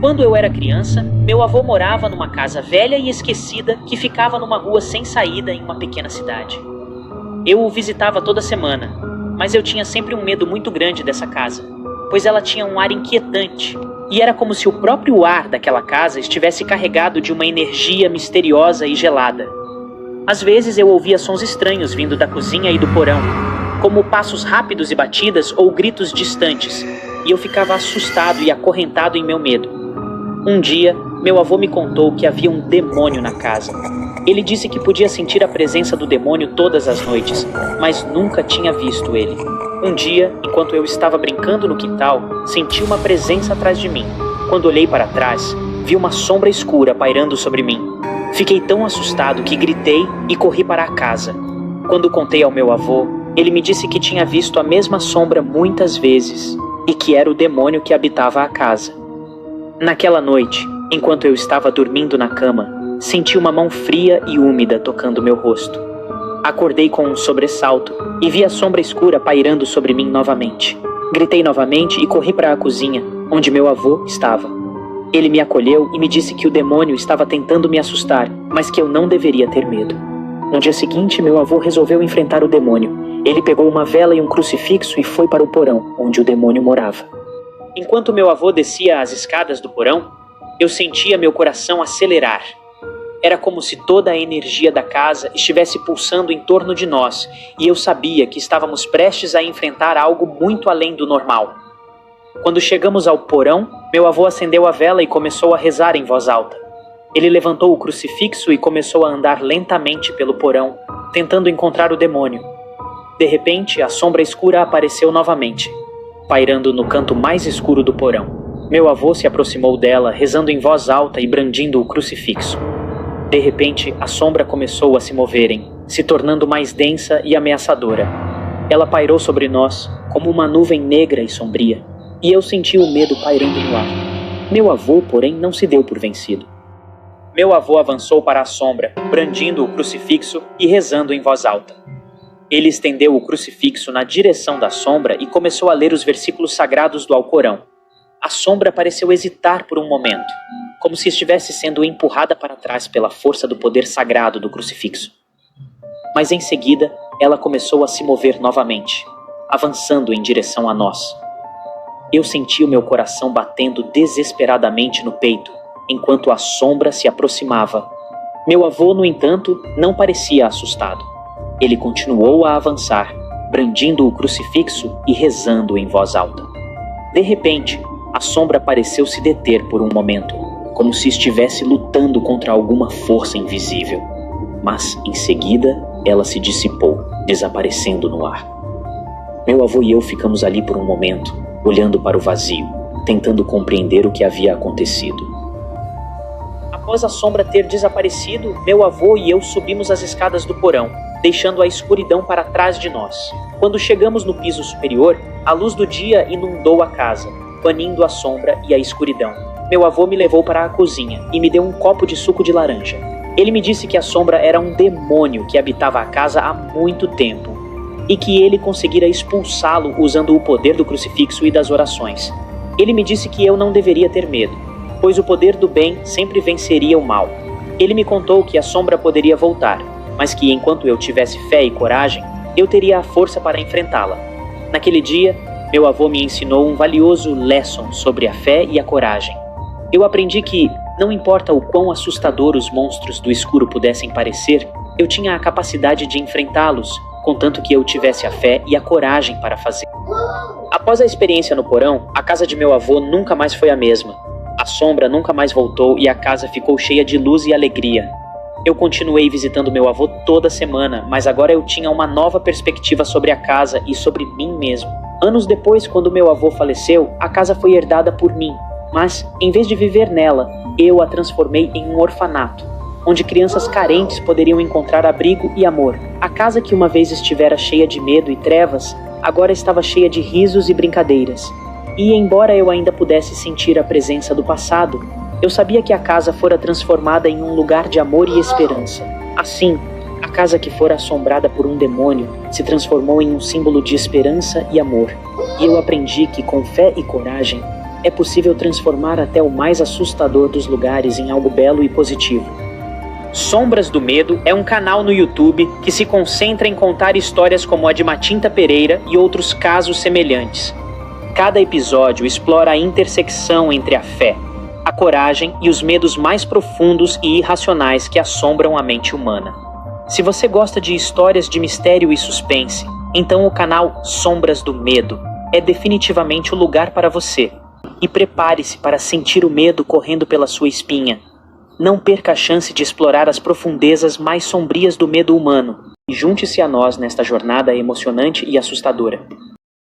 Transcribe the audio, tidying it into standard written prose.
Quando eu era criança, meu avô morava numa casa velha e esquecida que ficava numa rua sem saída em uma pequena cidade. Eu o visitava toda semana, mas eu tinha sempre um medo muito grande dessa casa, pois ela tinha um ar inquietante e era como se o próprio ar daquela casa estivesse carregado de uma energia misteriosa e gelada. Às vezes eu ouvia sons estranhos vindo da cozinha e do porão, como passos rápidos e batidas ou gritos distantes, e eu ficava assustado e acorrentado em meu medo. Um dia, meu avô me contou que havia um demônio na casa. Ele disse que podia sentir a presença do demônio todas as noites, mas nunca tinha visto ele. Um dia, enquanto eu estava brincando no quintal, senti uma presença atrás de mim. Quando olhei para trás, vi uma sombra escura pairando sobre mim. Fiquei tão assustado que gritei e corri para a casa. Quando contei ao meu avô, ele me disse que tinha visto a mesma sombra muitas vezes e que era o demônio que habitava a casa. Naquela noite, enquanto eu estava dormindo na cama, senti uma mão fria e úmida tocando meu rosto. Acordei com um sobressalto e vi a sombra escura pairando sobre mim novamente. Gritei novamente e corri para a cozinha, onde meu avô estava. Ele me acolheu e me disse que o demônio estava tentando me assustar, mas que eu não deveria ter medo. No dia seguinte, meu avô resolveu enfrentar o demônio. Ele pegou uma vela e um crucifixo e foi para o porão, onde o demônio morava. Enquanto meu avô descia as escadas do porão, eu sentia meu coração acelerar. Era como se toda a energia da casa estivesse pulsando em torno de nós, e eu sabia que estávamos prestes a enfrentar algo muito além do normal. Quando chegamos ao porão, meu avô acendeu a vela e começou a rezar em voz alta. Ele levantou o crucifixo e começou a andar lentamente pelo porão, tentando encontrar o demônio. De repente, a sombra escura apareceu novamente, pairando no canto mais escuro do porão. Meu avô se aproximou dela, rezando em voz alta e brandindo o crucifixo. De repente, a sombra começou a se moverem, se tornando mais densa e ameaçadora. Ela pairou sobre nós, como uma nuvem negra e sombria, e eu senti o medo pairando no ar. Meu avô, porém, não se deu por vencido. Meu avô avançou para a sombra, brandindo o crucifixo e rezando em voz alta. Ele estendeu o crucifixo na direção da sombra e começou a ler os versículos sagrados do Alcorão. A sombra pareceu hesitar por um momento, como se estivesse sendo empurrada para trás pela força do poder sagrado do crucifixo. Mas em seguida, ela começou a se mover novamente, avançando em direção a nós. Eu senti o meu coração batendo desesperadamente no peito, enquanto a sombra se aproximava. Meu avô, no entanto, não parecia assustado. Ele continuou a avançar, brandindo o crucifixo e rezando em voz alta. De repente, a sombra pareceu se deter por um momento, como se estivesse lutando contra alguma força invisível. Mas, em seguida, ela se dissipou, desaparecendo no ar. Meu avô e eu ficamos ali por um momento, olhando para o vazio, tentando compreender o que havia acontecido. Após a sombra ter desaparecido, meu avô e eu subimos as escadas do porão, deixando a escuridão para trás de nós. Quando chegamos no piso superior, a luz do dia inundou a casa, banindo a sombra e a escuridão. Meu avô me levou para a cozinha e me deu um copo de suco de laranja. Ele me disse que a sombra era um demônio que habitava a casa há muito tempo e que ele conseguira expulsá-lo usando o poder do crucifixo e das orações. Ele me disse que eu não deveria ter medo, pois o poder do bem sempre venceria o mal. Ele me contou que a sombra poderia voltar, mas que enquanto eu tivesse fé e coragem, eu teria a força para enfrentá-la. Naquele dia, meu avô me ensinou um valioso lesson sobre a fé e a coragem. Eu aprendi que, não importa o quão assustador os monstros do escuro pudessem parecer, eu tinha a capacidade de enfrentá-los, contanto que eu tivesse a fé e a coragem para fazer. Após a experiência no porão, a casa de meu avô nunca mais foi a mesma. A sombra nunca mais voltou e a casa ficou cheia de luz e alegria. Eu continuei visitando meu avô toda semana, mas agora eu tinha uma nova perspectiva sobre a casa e sobre mim mesmo. Anos depois, quando meu avô faleceu, a casa foi herdada por mim, mas, em vez de viver nela, eu a transformei em um orfanato, onde crianças carentes poderiam encontrar abrigo e amor. A casa que uma vez estivera cheia de medo e trevas, agora estava cheia de risos e brincadeiras. E embora eu ainda pudesse sentir a presença do passado, eu sabia que a casa fora transformada em um lugar de amor e esperança. Assim, a casa que fora assombrada por um demônio se transformou em um símbolo de esperança e amor. E eu aprendi que com fé e coragem, é possível transformar até o mais assustador dos lugares em algo belo e positivo. Sombras do Medo é um canal no YouTube que se concentra em contar histórias como a de Matinta Pereira e outros casos semelhantes. Cada episódio explora a intersecção entre a fé, a coragem e os medos mais profundos e irracionais que assombram a mente humana. Se você gosta de histórias de mistério e suspense, então o canal Sombras do Medo é definitivamente o lugar para você. E prepare-se para sentir o medo correndo pela sua espinha. Não perca a chance de explorar as profundezas mais sombrias do medo humano e junte-se a nós nesta jornada emocionante e assustadora.